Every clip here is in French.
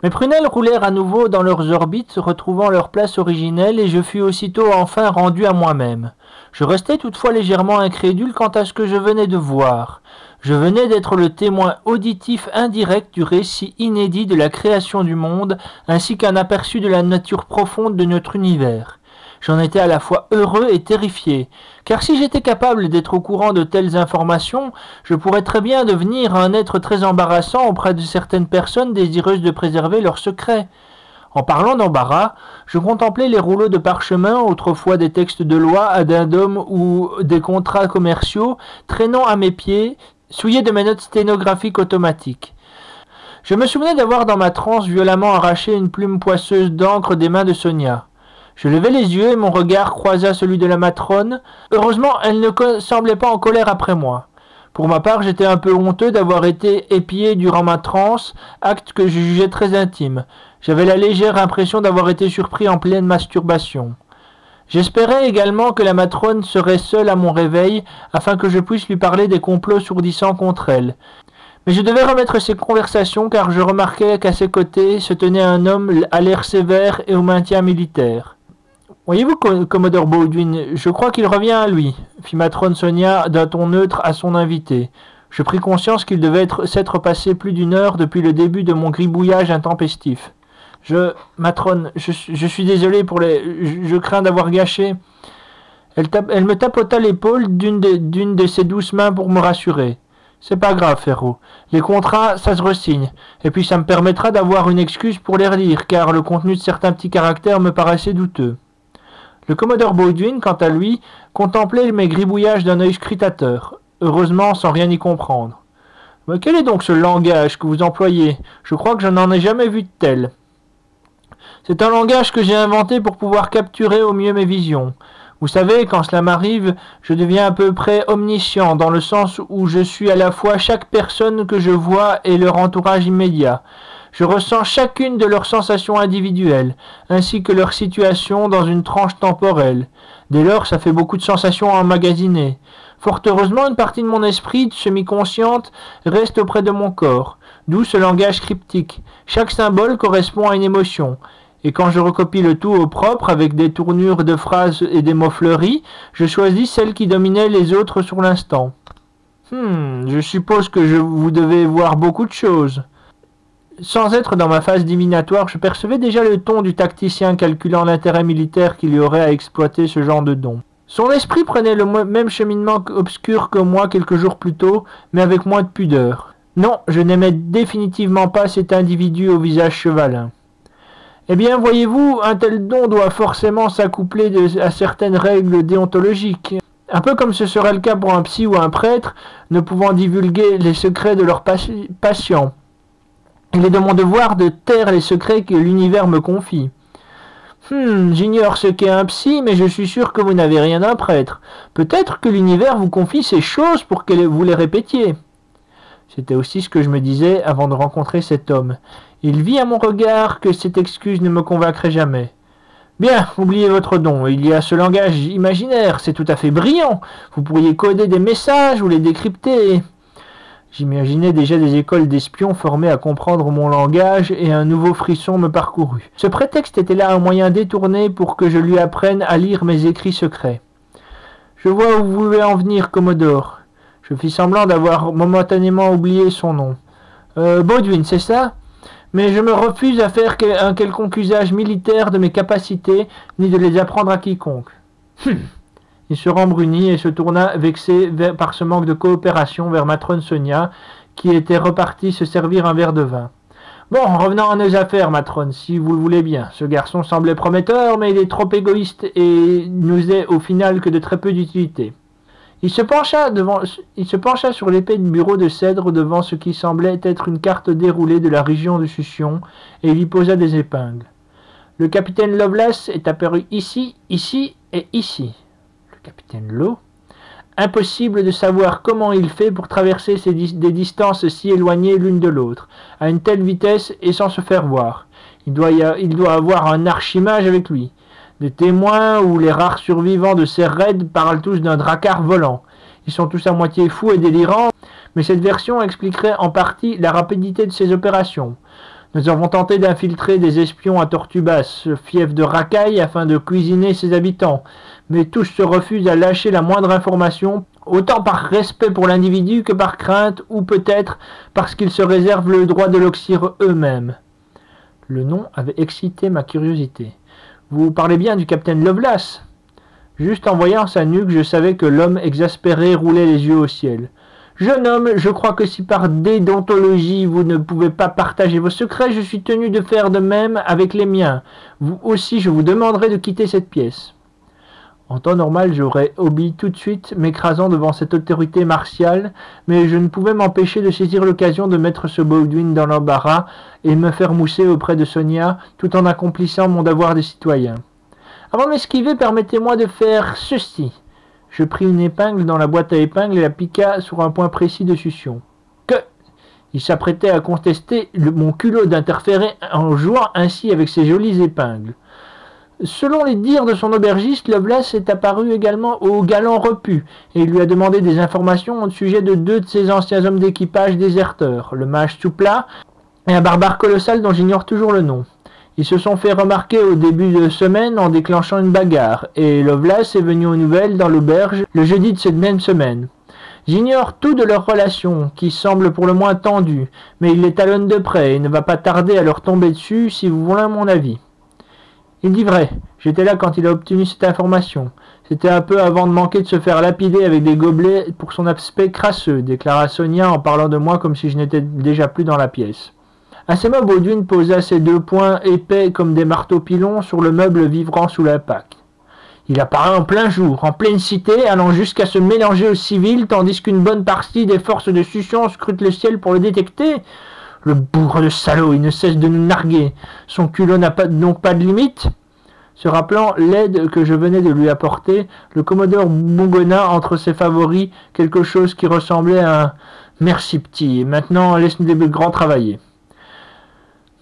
Mes prunelles roulèrent à nouveau dans leurs orbites, retrouvant leur place originelle, et je fus aussitôt enfin rendu à moi-même. Je restais toutefois légèrement incrédule quant à ce que je venais de voir. Je venais d'être le témoin auditif indirect du récit inédit de la création du monde, ainsi qu'un aperçu de la nature profonde de notre univers. J'en étais à la fois heureux et terrifié, car si j'étais capable d'être au courant de telles informations, je pourrais très bien devenir un être très embarrassant auprès de certaines personnes désireuses de préserver leurs secrets. En parlant d'embarras, je contemplais les rouleaux de parchemin, autrefois des textes de loi, addendums ou des contrats commerciaux, traînant à mes pieds, souillés de mes notes sténographiques automatiques. Je me souvenais d'avoir dans ma transe violemment arraché une plume poisseuse d'encre des mains de Sonia. Je levai les yeux et mon regard croisa celui de la matrone. Heureusement, elle ne semblait pas en colère après moi. Pour ma part, j'étais un peu honteux d'avoir été épié durant ma transe, acte que je jugeais très intime. J'avais la légère impression d'avoir été surpris en pleine masturbation. J'espérais également que la matrone serait seule à mon réveil, afin que je puisse lui parler des complots sourdissants contre elle. Mais je devais remettre ces conversations car je remarquais qu'à ses côtés se tenait un homme à l'air sévère et au maintien militaire. « Voyez-vous, Commodore Baldwin, je crois qu'il revient à lui, » fit matrone Sonia d'un ton neutre à son invité. Je pris conscience qu'il devait s'être passé plus d'une heure depuis le début de mon gribouillage intempestif. Matrone, je suis désolé pour je crains d'avoir gâché. Elle me tapota l'épaule d'une de ses douces mains pour me rassurer. C'est pas grave, Ferro. Les contrats, ça se resigne. Et puis ça me permettra d'avoir une excuse pour les relire, car le contenu de certains petits caractères me paraissait douteux. Le commodore Baldwin, quant à lui, contemplait mes gribouillages d'un œil scrutateur, heureusement sans rien y comprendre. « Mais quel est donc ce langage que vous employez? Je crois que je n'en ai jamais vu de tel. » « C'est un langage que j'ai inventé pour pouvoir capturer au mieux mes visions. Vous savez, quand cela m'arrive, je deviens à peu près omniscient, dans le sens où je suis à la fois chaque personne que je vois et leur entourage immédiat. Je ressens chacune de leurs sensations individuelles, ainsi que leur situation dans une tranche temporelle. Dès lors, ça fait beaucoup de sensations emmagasinées. Fort heureusement, une partie de mon esprit, semi-consciente, reste auprès de mon corps, d'où ce langage cryptique. Chaque symbole correspond à une émotion. Et quand je recopie le tout au propre, avec des tournures de phrases et des mots fleuris, je choisis celle qui dominait les autres sur l'instant. Je suppose que vous devez voir beaucoup de choses. Sans être dans ma phase divinatoire, je percevais déjà le ton du tacticien calculant l'intérêt militaire qu'il y aurait à exploiter ce genre de don. Son esprit prenait le même cheminement obscur que moi quelques jours plus tôt, mais avec moins de pudeur. Non, je n'aimais définitivement pas cet individu au visage chevalin. Eh bien, voyez-vous, un tel don doit forcément s'accoupler à certaines règles déontologiques. Un peu comme ce serait le cas pour un psy ou un prêtre, ne pouvant divulguer les secrets de leurs patients. Il est de mon devoir de taire les secrets que l'univers me confie. J'ignore ce qu'est un psy, mais je suis sûr que vous n'avez rien d'un prêtre. Peut-être que l'univers vous confie ces choses pour que vous les répétiez. C'était aussi ce que je me disais avant de rencontrer cet homme. Il vit à mon regard que cette excuse ne me convaincrait jamais. Bien, oubliez votre don. Il y a ce langage imaginaire, c'est tout à fait brillant. Vous pourriez coder des messages ou les décrypter. J'imaginais déjà des écoles d'espions formées à comprendre mon langage et un nouveau frisson me parcourut. Ce prétexte était là un moyen détourné pour que je lui apprenne à lire mes écrits secrets. Je vois où vous voulez en venir, Commodore. Je fis semblant d'avoir momentanément oublié son nom. Baldwin, c'est ça? Mais je me refuse à faire un quelconque usage militaire de mes capacités, ni de les apprendre à quiconque. Il se rembrunit et se tourna vexé par ce manque de coopération vers matrone Sonia, qui était repartie se servir un verre de vin. Bon, revenons à nos affaires, matrone, si vous le voulez bien. Ce garçon semblait prometteur, mais il est trop égoïste et nous est au final que de très peu d'utilité. Il se pencha sur l'épais bureau de cèdre devant ce qui semblait être une carte déroulée de la région de Succion et il y posa des épingles. Le capitaine Lovelace est apparu ici, ici et ici. Le capitaine Lowe? Impossible de savoir comment il fait pour traverser des distances si éloignées l'une de l'autre, à une telle vitesse et sans se faire voir. Il doit avoir un archimage avec lui. Les témoins ou les rares survivants de ces raids parlent tous d'un dracard volant. Ils sont tous à moitié fous et délirants, mais cette version expliquerait en partie la rapidité de ses opérations. Nous avons tenté d'infiltrer des espions à Tortubas, fief de racailles, afin de cuisiner ses habitants, mais tous se refusent à lâcher la moindre information, autant par respect pour l'individu que par crainte, ou peut-être parce qu'ils se réservent le droit de l'oxyre eux-mêmes. Le nom avait excité ma curiosité. Vous parlez bien du capitaine Lovelace? Juste en voyant sa nuque, je savais que l'homme exaspéré roulait les yeux au ciel. Jeune homme, je crois que si par déontologie vous ne pouvez pas partager vos secrets, je suis tenu de faire de même avec les miens. Vous aussi, je vous demanderai de quitter cette pièce. En temps normal, j'aurais obéi tout de suite, m'écrasant devant cette autorité martiale, mais je ne pouvais m'empêcher de saisir l'occasion de mettre ce Baldwin dans l'embarras et me faire mousser auprès de Sonia, tout en accomplissant mon devoir de citoyen. Avant de m'esquiver, permettez-moi de faire ceci. Je pris une épingle dans la boîte à épingles et la piqua sur un point précis de succion. Que il s'apprêtait à contester mon culot d'interférer en jouant ainsi avec ses jolies épingles. Selon les dires de son aubergiste, Lovelace est apparu également au galant repu et il lui a demandé des informations au sujet de deux de ses anciens hommes d'équipage déserteurs, le mage Soupla et un barbare colossal dont j'ignore toujours le nom. Ils se sont fait remarquer au début de semaine en déclenchant une bagarre, et Lovelace est venu aux nouvelles dans l'auberge le jeudi de cette même semaine. J'ignore tout de leur relation, qui semble pour le moins tendue, mais il les talonne de près et ne va pas tarder à leur tomber dessus si vous voulez mon avis. Il dit vrai, j'étais là quand il a obtenu cette information. C'était un peu avant de manquer de se faire lapider avec des gobelets pour son aspect crasseux, déclara Sonia en parlant de moi comme si je n'étais déjà plus dans la pièce. À ces mots, Baldwin posa ses deux poings épais comme des marteaux pilons sur le meuble vibrant sous l'impact. Il apparaît en plein jour, en pleine cité, allant jusqu'à se mélanger aux civils, tandis qu'une bonne partie des forces de succion scrutent le ciel pour le détecter. Le bourre de salaud, il ne cesse de nous narguer. Son culot n'a donc pas de limite. Se rappelant l'aide que je venais de lui apporter, le commodore bougonna entre ses favoris quelque chose qui ressemblait à un « Merci petit, maintenant laisse-nous des grands travailler ».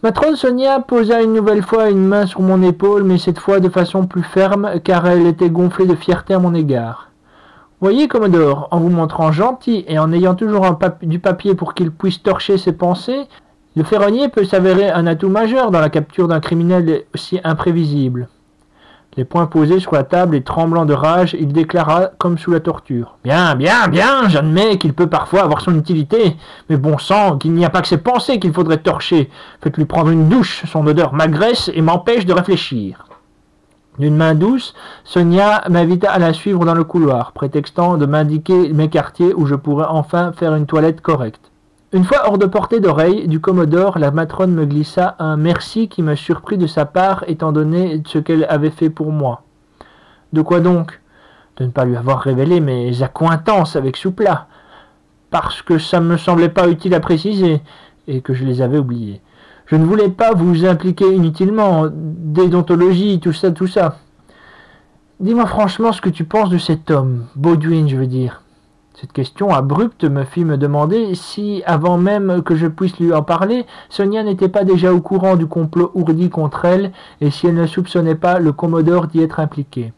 Matrone Sonia posa une nouvelle fois une main sur mon épaule, mais cette fois de façon plus ferme, car elle était gonflée de fierté à mon égard. « Voyez, Commodore, en vous montrant gentil et en ayant toujours du papier pour qu'il puisse torcher ses pensées, le ferronnier peut s'avérer un atout majeur dans la capture d'un criminel aussi imprévisible. » Les poings posés sur la table et tremblant de rage, il déclara comme sous la torture. « Bien, bien, bien, j'admets qu'il peut parfois avoir son utilité, mais bon sang, qu'il n'y a pas que ses pensées qu'il faudrait torcher. Faites-lui prendre une douche, son odeur m'agresse et m'empêche de réfléchir. » D'une main douce, Sonia m'invita à la suivre dans le couloir, prétextant de m'indiquer mes quartiers où je pourrais enfin faire une toilette correcte. Une fois hors de portée d'oreille du Commodore, la matrone me glissa un merci qui me surprit de sa part étant donné ce qu'elle avait fait pour moi. De quoi donc? De ne pas lui avoir révélé mes accointances avec Soupla, parce que ça me semblait pas utile à préciser, et que je les avais oubliées. Je ne voulais pas vous impliquer inutilement, déontologie, tout ça. Dis-moi franchement ce que tu penses de cet homme, Baldwin, je veux dire. Cette question abrupte me fit me demander si, avant même que je puisse lui en parler, Sonia n'était pas déjà au courant du complot ourdi contre elle, et si elle ne soupçonnait pas le Commodore d'y être impliqué.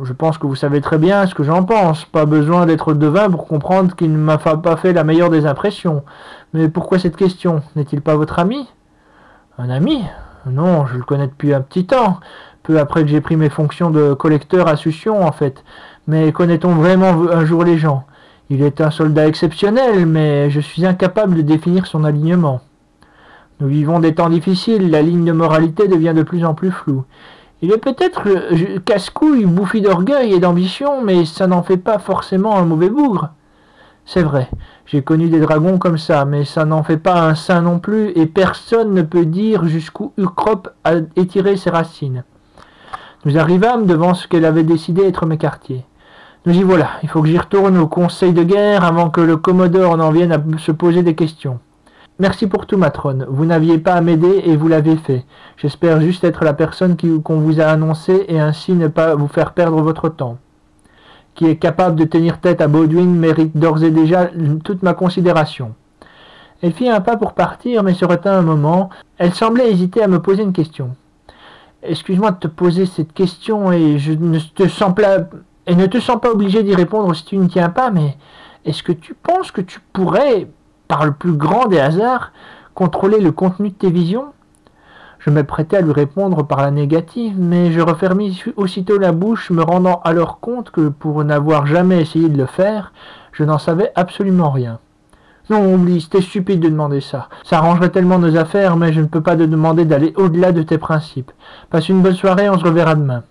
Je pense que vous savez très bien ce que j'en pense, pas besoin d'être devin pour comprendre qu'il ne m'a pas fait la meilleure des impressions. Mais pourquoi cette question? N'est-il pas votre ami? Un ami? Non, je le connais depuis un petit temps, peu après que j'ai pris mes fonctions de collecteur à Succion en fait. Mais connaît-on vraiment un jour les gens? Il est un soldat exceptionnel, mais je suis incapable de définir son alignement. Nous vivons des temps difficiles, la ligne de moralité devient de plus en plus floue. Il est peut-être casse-couille, bouffi d'orgueil et d'ambition, mais ça n'en fait pas forcément un mauvais bougre. C'est vrai, j'ai connu des dragons comme ça, mais ça n'en fait pas un saint non plus, et personne ne peut dire jusqu'où Ucrop a étiré ses racines. Nous arrivâmes devant ce qu'elle avait décidé être mes quartiers. Nous y voilà, il faut que j'y retourne au conseil de guerre avant que le Commodore n'en vienne à se poser des questions. Merci pour tout, matrone. Vous n'aviez pas à m'aider et vous l'avez fait. J'espère juste être la personne qu'on vous a annoncée et ainsi ne pas vous faire perdre votre temps. Qui est capable de tenir tête à Baldwin mérite d'ores et déjà toute ma considération. Elle fit un pas pour partir, mais se retint un moment. Elle semblait hésiter à me poser une question. Excuse-moi de te poser cette question et ne te sens pas obligé d'y répondre si tu ne tiens pas, mais est-ce que tu penses que tu pourrais, par le plus grand des hasards, contrôler le contenu de tes visions ?» Je m'apprêtais à lui répondre par la négative, mais je refermis aussitôt la bouche, me rendant alors compte que, pour n'avoir jamais essayé de le faire, je n'en savais absolument rien. « Non, oublie, c'était stupide de demander ça. Ça arrangerait tellement nos affaires, mais je ne peux pas te demander d'aller au-delà de tes principes. Passe une bonne soirée, on se reverra demain. »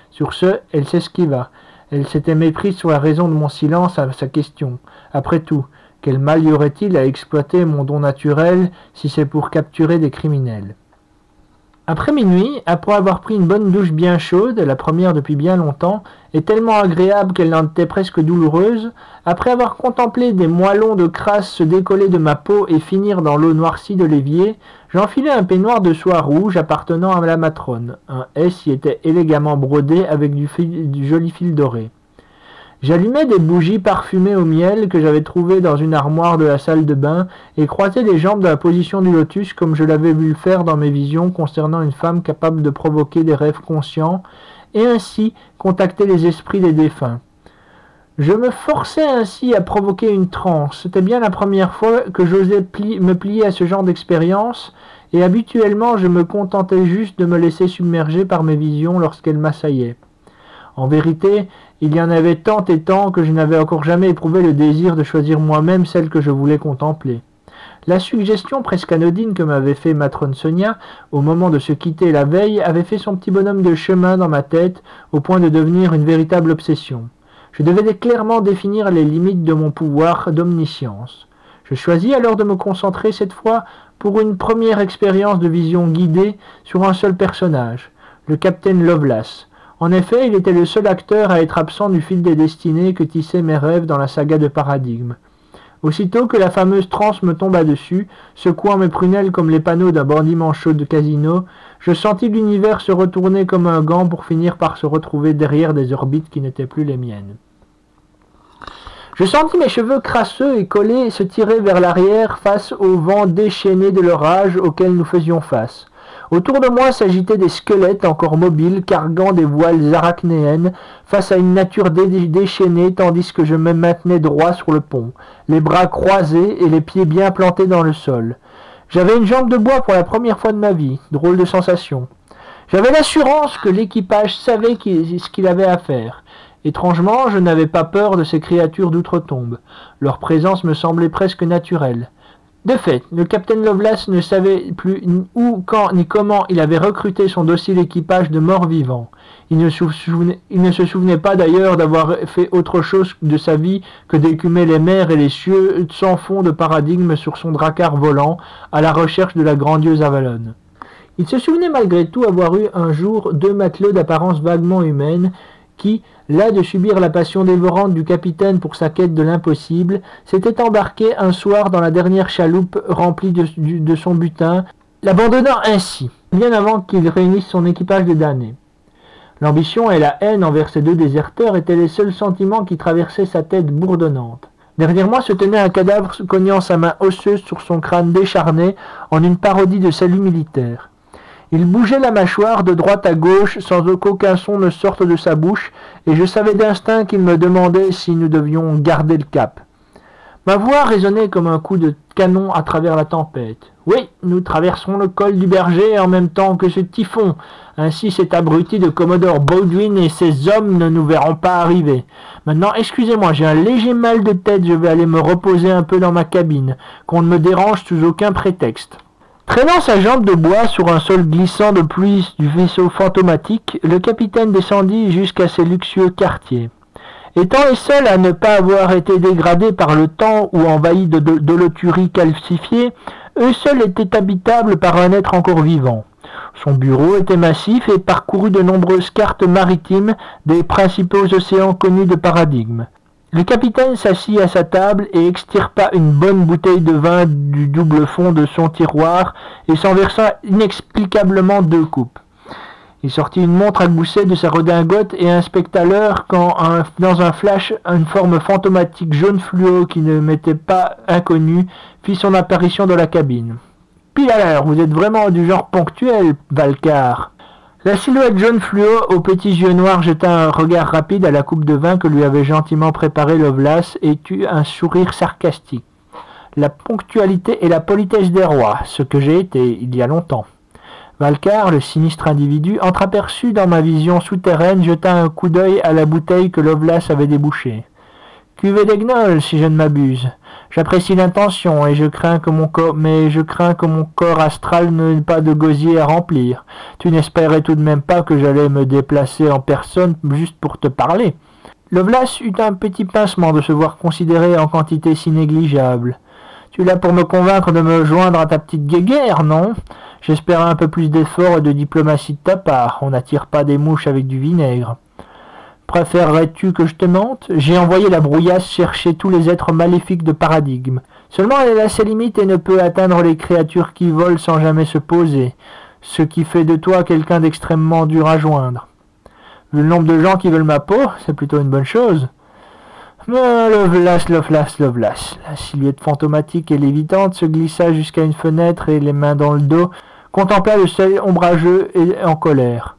Sur ce, elle s'esquiva. Elle s'était méprise sur la raison de mon silence à sa question. Après tout, quel mal y aurait-il à exploiter mon don naturel si c'est pour capturer des criminels ? Après minuit, après avoir pris une bonne douche bien chaude, la première depuis bien longtemps, et tellement agréable qu'elle en était presque douloureuse, après avoir contemplé des moellons de crasse se décoller de ma peau et finir dans l'eau noircie de l'évier, j'enfilai un peignoir de soie rouge appartenant à la matrone. Un S y était élégamment brodé avec du joli fil doré. J'allumai des bougies parfumées au miel que j'avais trouvées dans une armoire de la salle de bain et croisai les jambes dans la position du lotus comme je l'avais vu le faire dans mes visions concernant une femme capable de provoquer des rêves conscients et ainsi contacter les esprits des défunts. Je me forçais ainsi à provoquer une transe. C'était bien la première fois que j'osais me plier à ce genre d'expérience et habituellement je me contentais juste de me laisser submerger par mes visions lorsqu'elles m'assaillaient. En vérité, il y en avait tant et tant que je n'avais encore jamais éprouvé le désir de choisir moi-même celle que je voulais contempler. La suggestion presque anodine que m'avait fait matrone Sonia, au moment de se quitter la veille, avait fait son petit bonhomme de chemin dans ma tête, au point de devenir une véritable obsession. Je devais clairement définir les limites de mon pouvoir d'omniscience. Je choisis alors de me concentrer cette fois pour une première expérience de vision guidée sur un seul personnage, le capitaine Lovelace. En effet, il était le seul acteur à être absent du fil des destinées que tissaient mes rêves dans la saga de Paradigme. Aussitôt que la fameuse transe me tomba dessus, secouant mes prunelles comme les panneaux d'un bandit manchot de casino, je sentis l'univers se retourner comme un gant pour finir par se retrouver derrière des orbites qui n'étaient plus les miennes. Je sentis mes cheveux crasseux et collés se tirer vers l'arrière face au vent déchaîné de l'orage auquel nous faisions face. Autour de moi s'agitaient des squelettes encore mobiles, carguant des voiles arachnéennes, face à une nature déchaînée, tandis que je me maintenais droit sur le pont, les bras croisés et les pieds bien plantés dans le sol. J'avais une jambe de bois pour la première fois de ma vie, drôle de sensation. J'avais l'assurance que l'équipage savait ce qu'il avait à faire. Étrangement, je n'avais pas peur de ces créatures d'outre-tombe. Leur présence me semblait presque naturelle. De fait, le capitaine Lovelace ne savait plus où, quand ni comment il avait recruté son docile équipage de morts-vivants. Il ne se souvenait pas d'ailleurs d'avoir fait autre chose de sa vie que d'écumer les mers et les cieux sans fond de Paradigme sur son drakkar volant à la recherche de la grandiose Avalon. Il se souvenait malgré tout avoir eu un jour 2 matelots d'apparence vaguement humaine qui, las de subir la passion dévorante du capitaine pour sa quête de l'impossible, s'était embarqué un soir dans la dernière chaloupe remplie de son butin, l'abandonnant ainsi, bien avant qu'il réunisse son équipage de damnés. L'ambition et la haine envers ces 2 déserteurs étaient les seuls sentiments qui traversaient sa tête bourdonnante. Derrière moi se tenait un cadavre cognant sa main osseuse sur son crâne décharné en une parodie de salut militaire. Il bougeait la mâchoire de droite à gauche sans qu'aucun son ne sorte de sa bouche, et je savais d'instinct qu'il me demandait si nous devions garder le cap. Ma voix résonnait comme un coup de canon à travers la tempête. Oui, nous traversons le col du Berger en même temps que ce typhon. Ainsi cet abruti de Commodore Baldwin et ses hommes ne nous verront pas arriver. Maintenant, excusez-moi, j'ai un léger mal de tête, je vais aller me reposer un peu dans ma cabine, qu'on ne me dérange sous aucun prétexte. Traînant sa jambe de bois sur un sol glissant de pluie du vaisseau fantomatique, le capitaine descendit jusqu'à ses luxueux quartiers. Étant les seuls à ne pas avoir été dégradés par le temps ou envahis de loturies calcifiées, eux seuls étaient habitables par un être encore vivant. Son bureau était massif et parcourut de nombreuses cartes maritimes des principaux océans connus de Paradigme. Le capitaine s'assit à sa table et extirpa une bonne bouteille de vin du double fond de son tiroir et s'en versa inexplicablement 2 coupes. Il sortit une montre à gousset de sa redingote et inspecta l'heure quand, dans un flash, une forme fantomatique jaune fluo qui ne m'était pas inconnue fit son apparition dans la cabine. « Pile à l'heure, vous êtes vraiment du genre ponctuel, Valcar !» La silhouette jaune fluo aux petits yeux noirs jeta un regard rapide à la coupe de vin que lui avait gentiment préparée Lovelace et eut un sourire sarcastique. la ponctualité et la politesse des rois, ce que j'ai été il y a longtemps. Valcar, le sinistre individu, entreaperçu dans ma vision souterraine, jeta un coup d'œil à la bouteille que Lovelace avait débouchée. Cuvée d'Aignol, si je ne m'abuse. J'apprécie l'intention et je crains que mon corps astral n'ait pas de gosier à remplir. Tu n'espérais tout de même pas que j'allais me déplacer en personne juste pour te parler. Lovelace eut un petit pincement de se voir considéré en quantité si négligeable. Tu es là pour me convaincre de me joindre à ta petite guéguerre, non? J'espérais un peu plus d'effort et de diplomatie de ta part. On n'attire pas des mouches avec du vinaigre. Préférerais-tu que je te mente? J'ai envoyé la brouillasse chercher tous les êtres maléfiques de paradigme. Seulement elle a ses limites et ne peut atteindre les créatures qui volent sans jamais se poser, ce qui fait de toi quelqu'un d'extrêmement dur à joindre. Vu le nombre de gens qui veulent ma peau, c'est plutôt une bonne chose. Mais Lovelace. La silhouette fantomatique et lévitante se glissa jusqu'à une fenêtre et, les mains dans le dos, contempla le ciel ombrageux et en colère.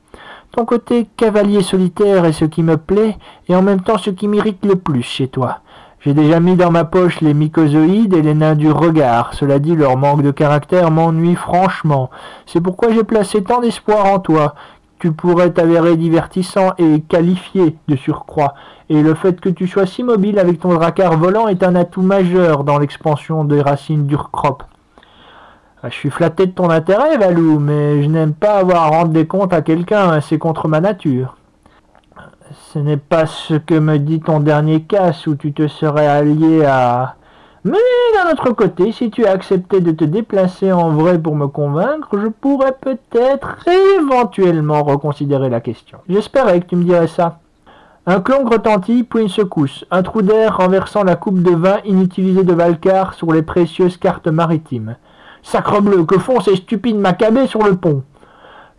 Ton côté cavalier solitaire est ce qui me plaît, et en même temps ce qui m'irrite le plus chez toi. J'ai déjà mis dans ma poche les mycozoïdes et les nains du regard. Cela dit, leur manque de caractère m'ennuie franchement. C'est pourquoi j'ai placé tant d'espoir en toi. Tu pourrais t'avérer divertissant et qualifié de surcroît. Et le fait que tu sois si mobile avec ton dracard volant est un atout majeur dans l'expansion des racines d'Urkrop. Je suis flatté de ton intérêt, Valou, mais je n'aime pas avoir à rendre des comptes à quelqu'un, c'est contre ma nature. Ce n'est pas ce que me dit ton dernier casse où tu te serais allié à... Mais d'un autre côté, si tu as accepté de te déplacer en vrai pour me convaincre, je pourrais peut-être éventuellement reconsidérer la question. J'espérais que tu me dirais ça. Un clonk retentit, puis une secousse, un trou d'air renversant la coupe de vin inutilisée de Valcar sur les précieuses cartes maritimes. Sacrebleu, que font ces stupides macabées sur le pont?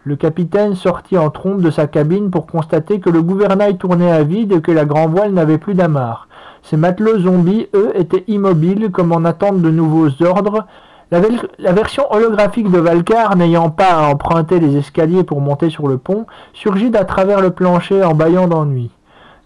Le capitaine sortit en trompe de sa cabine pour constater que le gouvernail tournait à vide et que la grand-voile n'avait plus d'amarre. Ces matelots zombies, eux, étaient immobiles comme en attente de nouveaux ordres. La version holographique de Valcar, n'ayant pas à emprunter les escaliers pour monter sur le pont, surgit d'à travers le plancher en bâillant d'ennui.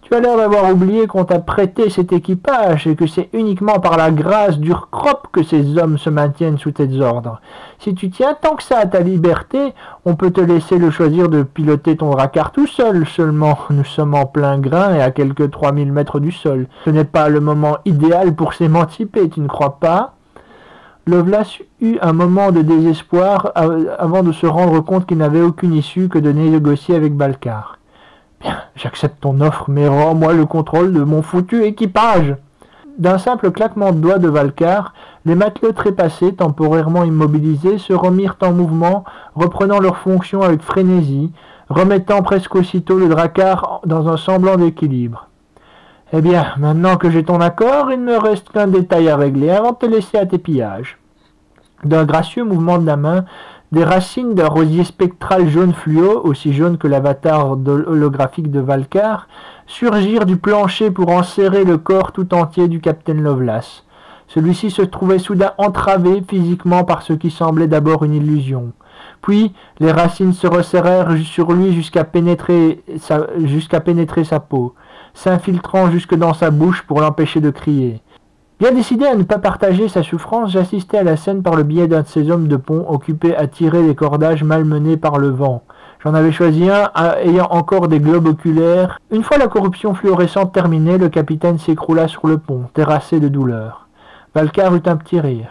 Tu as l'air d'avoir oublié qu'on t'a prêté cet équipage et que c'est uniquement par la grâce d'Urkrop que ces hommes se maintiennent sous tes ordres. Si tu tiens tant que ça à ta liberté, on peut te laisser le choisir de piloter ton dracard tout seul. Seulement, nous sommes en plein grain et à quelques 3000 mètres du sol. Ce n'est pas le moment idéal pour s'émanciper, tu ne crois pas? Lovelace eut un moment de désespoir avant de se rendre compte qu'il n'avait aucune issue que de négocier avec Valcar. Bien, j'accepte ton offre, mais rends-moi le contrôle de mon foutu équipage. D'un simple claquement de doigts de Valcar, les matelots trépassés, temporairement immobilisés, se remirent en mouvement, reprenant leurs fonctions avec frénésie, remettant presque aussitôt le dracard dans un semblant d'équilibre. Eh bien, maintenant que j'ai ton accord, il ne me reste qu'un détail à régler avant de te laisser à tes pillages. D'un gracieux mouvement de la main, des racines d'un rosier spectral jaune fluo, aussi jaune que l'avatar holographique de Valcar, surgirent du plancher pour enserrer le corps tout entier du capitaine Lovelace. Celui-ci se trouvait soudain entravé physiquement par ce qui semblait d'abord une illusion. Puis, les racines se resserrèrent sur lui jusqu'à pénétrer sa peau, s'infiltrant jusque dans sa bouche pour l'empêcher de crier. Bien décidé à ne pas partager sa souffrance, j'assistais à la scène par le biais d'un de ces hommes de pont occupés à tirer les cordages malmenés par le vent. J'en avais choisi un ayant encore des globes oculaires. Une fois la corruption fluorescente terminée, le capitaine s'écroula sur le pont, terrassé de douleur. Valcar eut un petit rire.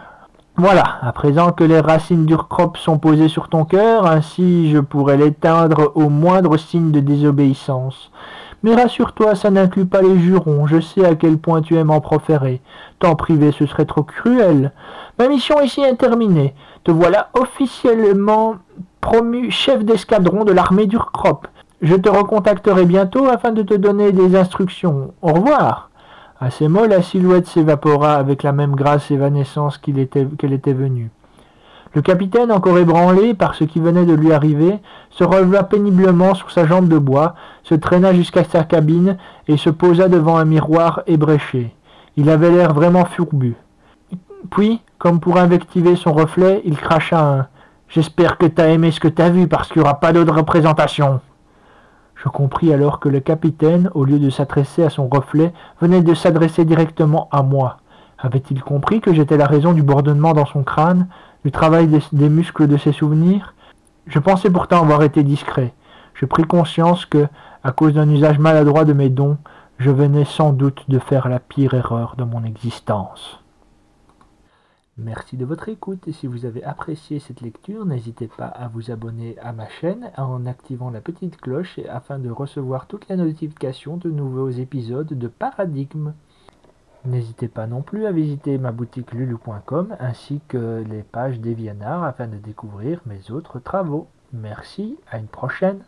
Voilà, à présent que les racines d'Urkrop sont posées sur ton cœur, ainsi je pourrais l'éteindre au moindre signe de désobéissance. Mais rassure-toi, ça n'inclut pas les jurons, je sais à quel point tu aimes en proférer. T'en priver, ce serait trop cruel. Ma mission ici est terminée. Te voilà officiellement promu chef d'escadron de l'armée d'Urkrop. Je te recontacterai bientôt afin de te donner des instructions. Au revoir. À ces mots, la silhouette s'évapora avec la même grâce évanescence qu'elle était venue. Le capitaine, encore ébranlé par ce qui venait de lui arriver, se releva péniblement sur sa jambe de bois, se traîna jusqu'à sa cabine et se posa devant un miroir ébréché. Il avait l'air vraiment fourbu. Puis, comme pour invectiver son reflet, il cracha un « J'espère que t'as aimé ce que t'as vu parce qu'il n'y aura pas d'autre représentation !» Je compris alors que le capitaine, au lieu de s'adresser à son reflet, venait de s'adresser directement à moi. Avait-il compris que j'étais la raison du bourdonnement dans son crâne, du travail des muscles de ses souvenirs? Je pensais pourtant avoir été discret. Je pris conscience que, à cause d'un usage maladroit de mes dons, je venais sans doute de faire la pire erreur de mon existence. Merci de votre écoute et si vous avez apprécié cette lecture, n'hésitez pas à vous abonner à ma chaîne en activant la petite cloche afin de recevoir toutes les notifications de nouveaux épisodes de Paradigme. N'hésitez pas non plus à visiter ma boutique lulu.com ainsi que les pages DeviantArt afin de découvrir mes autres travaux. Merci, à une prochaine.